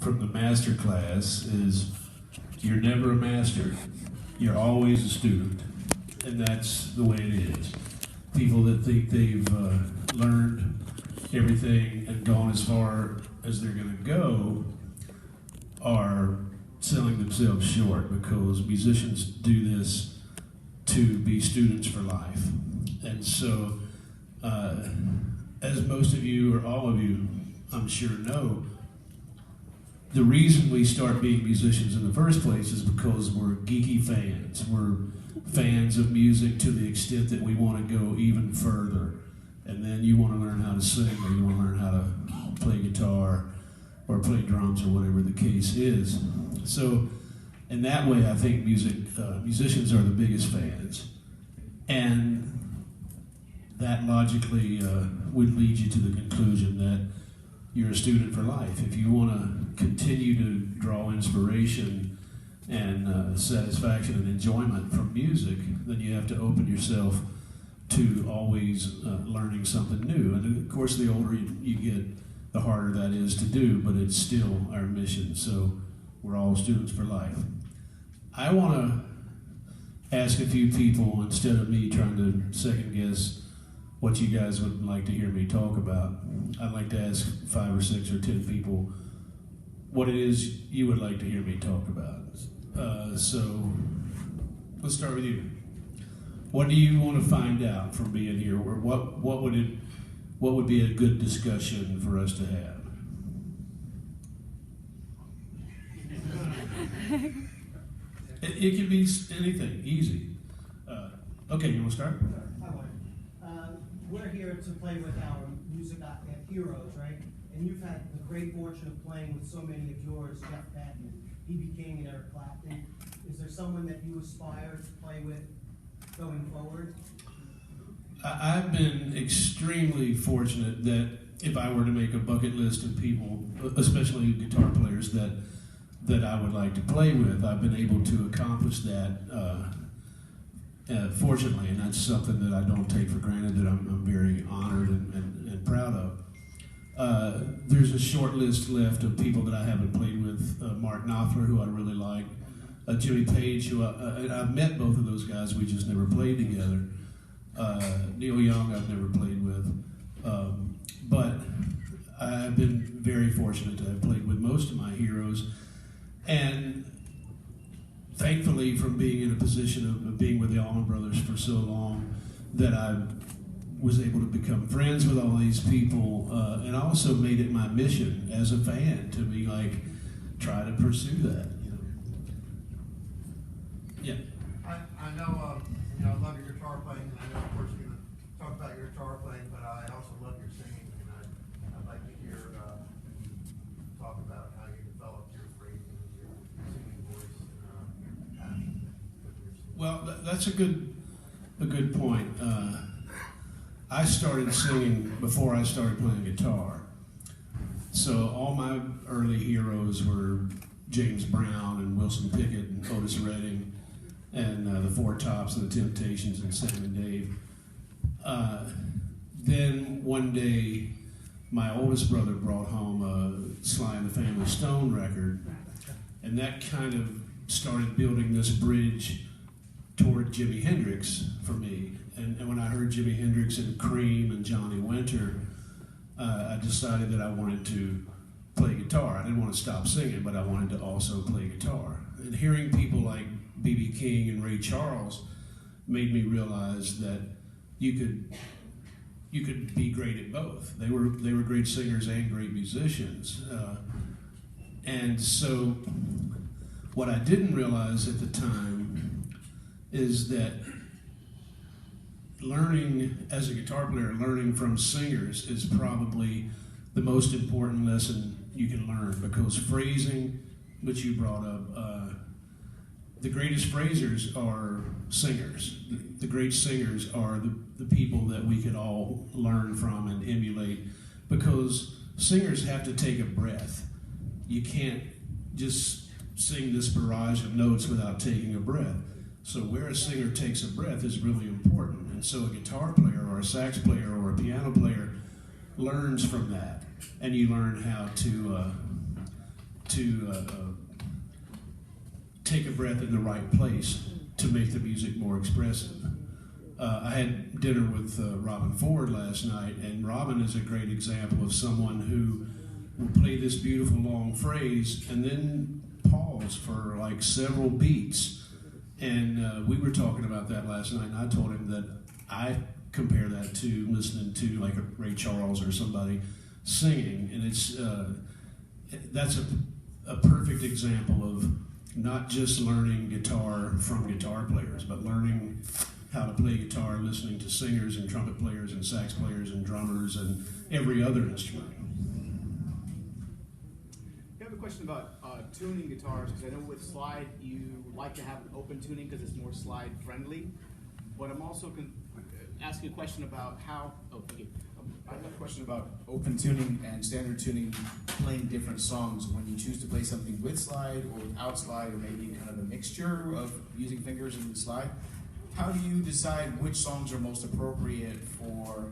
from the master class is you're never a master. You're always a student. And that's the way it is. People that think they've learned everything and gone as far as they're going to go are selling themselves short, because musicians do this to be students for life. And so, as most of you, or all of you, I'm sure know, the reason we start being musicians in the first place is because we're geeky fans. We're fans of music to the extent that we want to go even further. And then you want to learn how to sing, or you want to learn how to play guitar or play drums, or whatever the case is. So in that way, I think musicians are the biggest fans. And that logically would lead you to the conclusion that you're a student for life. If you want to continue to draw inspiration and satisfaction and enjoyment from music, then you have to open yourself to always learning something new. And of course, the older you get, the harder that is to do, but it's still our mission. So we're all students for life. I want to ask a few people, instead of me trying to second guess what you guys would like to hear me talk about, I'd like to ask 5 or 6 or 10 people what it is you would like to hear me talk about. So let's start with you. What do you want to find out from being here, or what would be a good discussion for us to have? It can be anything, easy. Okay, you want to start? We're here to play with our music heroes, right? And you've had the great fortune of playing with so many of yours, Jeff Patton, B.B. King, and Eric Clapton. Is there someone that you aspire to play with going forward? I've been extremely fortunate that if I were to make a bucket list of people, especially guitar players, that I would like to play with, I've been able to accomplish that fortunately, and that's something that I don't take for granted, that I'm very honored and proud of. There's a short list left of people that I haven't played with. Mark Knopfler, who I really like, Jimmy Page, who and I've met both of those guys, we just never played together. Neil Young I've never played with. But I've been very fortunate to have played with most of my heroes. And thankfully, from being in a position of being with the Allman Brothers for so long, that I was able to become friends with all these people, and also made it my mission as a fan to be like, try to pursue that. Yeah. I know, I love your guitar playing, and I know, of course, you're going to talk about your guitar playing, but I also love your singing, and I'd like to hear you talk about how you developed your phrasing and your singing voice and passion with your singing. Well, that's a good point. I started singing before I started playing guitar. So all my early heroes were James Brown and Wilson Pickett and Otis Redding and the Four Tops and the Temptations and Sam and Dave. Then one day, my oldest brother brought home a Sly and the Family Stone record, and that kind of started building this bridge toward Jimi Hendrix for me. And when I heard Jimi Hendrix and Cream and Johnny Winter, I decided that I wanted to play guitar. I didn't want to stop singing, but I wanted to also play guitar. And hearing people like B.B. King and Ray Charles made me realize that you could be great at both. They were great singers and great musicians. And so what I didn't realize at the time is that learning as a guitar player, learning from singers is probably the most important lesson you can learn, because phrasing, which you brought up, the greatest phrasers are singers. The great singers are the people that we could all learn from and emulate, because singers have to take a breath. You can't just sing this barrage of notes without taking a breath. So where a singer takes a breath is really important. And so a guitar player or a sax player or a piano player learns from that. And you learn how take a breath in the right place to make the music more expressive. I had dinner with Robin Ford last night, and Robin is a great example of someone who will play this beautiful long phrase and then pause for like several beats. And we were talking about that last night, and I told him that I compare that to listening to like a Ray Charles or somebody singing, and that's a perfect example of not just learning guitar from guitar players, but learning how to play guitar, listening to singers and trumpet players and sax players and drummers and every other instrument. I have a question about tuning guitars, because I know with slide you like to have an open tuning because it's more slide friendly, but I'm also asking a question about how, I have a question about open tuning and standard tuning, playing different songs. When you choose to play something with slide or without slide, or maybe kind of a mixture of using fingers and slide, how do you decide which songs are most appropriate for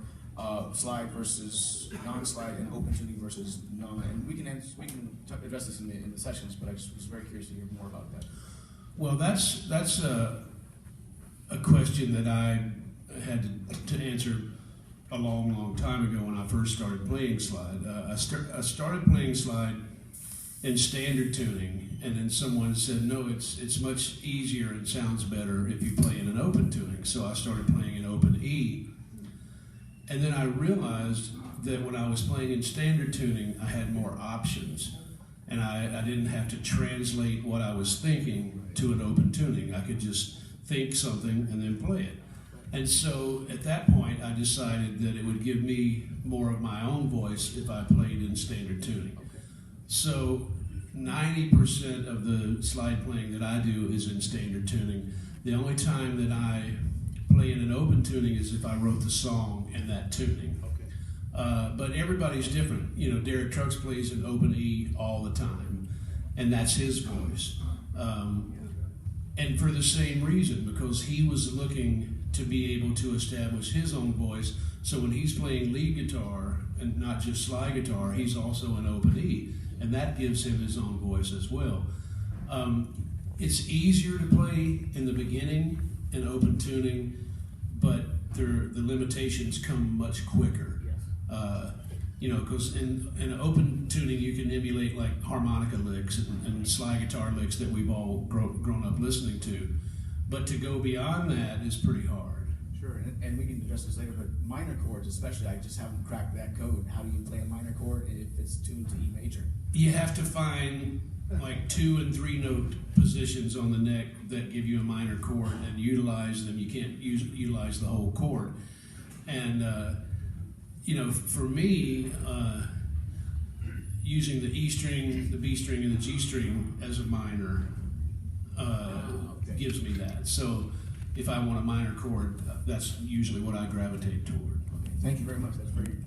slide versus non-slide, and open tuning versus non? And we can address this in the sessions, but I just was very curious to hear more about that. Well, that's a question that I had to answer a long time ago when I first started playing slide. I started playing slide in standard tuning, and then someone said, no, it's much easier and sounds better if you play in an open tuning. So I started playing in open E. And then I realized that when I was playing in standard tuning, I had more options, and I didn't have to translate what I was thinking to an open tuning. I could just think something and then play it. And so at that point, I decided that it would give me more of my own voice if I played in standard tuning. So 90% of the slide playing that I do is in standard tuning. The only time that I play in an open tuning is if I wrote the song in that tuning. But everybody's different. You know, Derek Trucks plays in open E all the time, and that's his voice. And for the same reason, because he was looking to be able to establish his own voice. So when he's playing lead guitar and not just slide guitar, he's also in open E, and that gives him his own voice as well. It's easier to play in the beginning in open tuning, but the limitations come much quicker. You know, because in open tuning you can emulate like harmonica licks and slide guitar licks that we've all grown up listening to. But to go beyond that is pretty hard. Sure, and we can address this later, but minor chords especially, I just haven't cracked that code. How do you play a minor chord if it's tuned to E major? You have to find like 2 and 3 note positions on the neck that give you a minor chord and utilize them. You can't utilize the whole chord. And, you know, for me, using the E string, the B string, and the G string as a minor gives me that. So if I want a minor chord, that's usually what I gravitate toward. Thank you very much. That's very